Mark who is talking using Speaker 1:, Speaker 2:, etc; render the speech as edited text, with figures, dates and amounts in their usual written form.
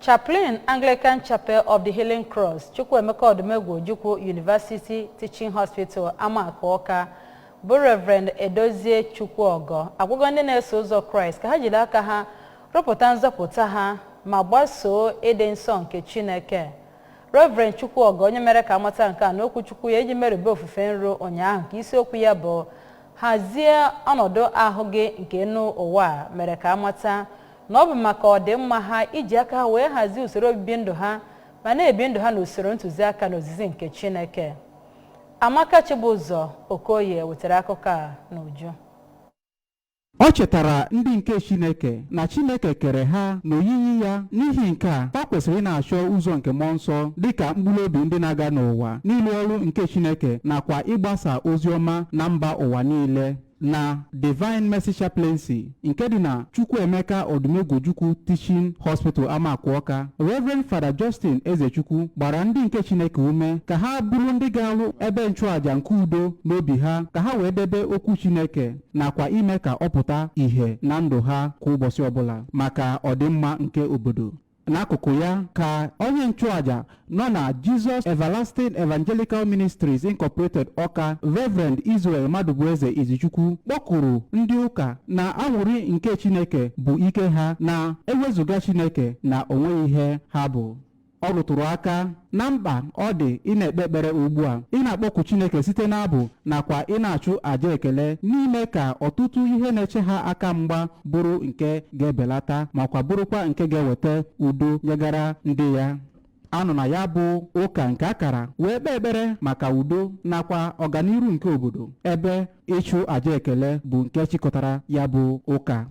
Speaker 1: Chaplain Anglican Chapel of the Healing Cross, Chukwuemeka Odumegwu Ojukwu University Teaching Hospital, Amakoka, bụ Reverend Edozie Chukwuogo, agwụgwọ ndị na-eso ụzọ Kraist ka ha jiri aka ha rụpụta nzọpụta ha ma gbasoo ịdị nsọ nke Chineke. Reverend Chukwuogo, onye mere ka amata nke a n'okwu Chukwu ya eji merube ofufe nro ụnyaahụ nke isiokwu ya bụ hazie ọnọdụ ahụ gị nke enu ụwa, mere ka amata na ọ bụ maka ọdịmma ha iji aka ha wee hazie usoro obibi ndụ ha ma na-ebi ndụ ha n'usoro ntụziaka na ozizi nke Chineke. Amaka Chibụzọ Okoye wetara akụkọ a n'uju.
Speaker 2: Ọ chetara ndị nke Chineke na Chineke kere ha n'oyiyi ya, n'ihi nke a ha kwesịrị na-achọ ụzọ nke mmụọ nsọ dịka mkpụrụ obi ndị na-aga n'ụwa n'ịlụ ọrụ nke Chineke nakwa ịgbasa ozi ọma na mba ụwa niile. Na Divine Mercy Chaplaincy nke dị na Chukwuemeka Odumegwu Ojukwu Teaching Hospital Amakoka, Reverend Father Justin Ezechukwu gbara ndị nke Chineke ume ka ha bụrụ ndị ga-alụ ebe nchụàjà nke udo n'obi ha, ka ha wee debe okwu Chineke nakwa ime ka ọ pụta ìhè na ndụ ha kwa ụbọchị ọbụla maka ọdịmma nke obodo. N'akụkụ ya ka onye nchụàjà nọ na Jesus Everlasting Evangelical Ministries Incorporated Ọka, Reverend Israel Madubueze Izichukwu kpọkụrụ ndị ụka na anwụrị nke Chineke bụ ike ha, na ewezuga Chineke na onweghị ihe ha bụ. Ọ rụtụrụ aka na mkpa ọ dị ị na-ekpe ekpere ugbu a, ị na-akpọku Chineke site n'abụ nakwa ị na-achụ àjà ekele n'ime ka ọtụtụ ihe na-eche ha aka mgba bụrụ nke ga-ebelata makwa bụrụkwa nke ga-eweta udo nyegara ndị ya. Anọ na ya bụ ụka nke akara wee kpee ekpere maka udo nakwa ọganiru nke obodo, ebe ịchụ àjà ekele bụ nke chịkọtara ya bụ ụka.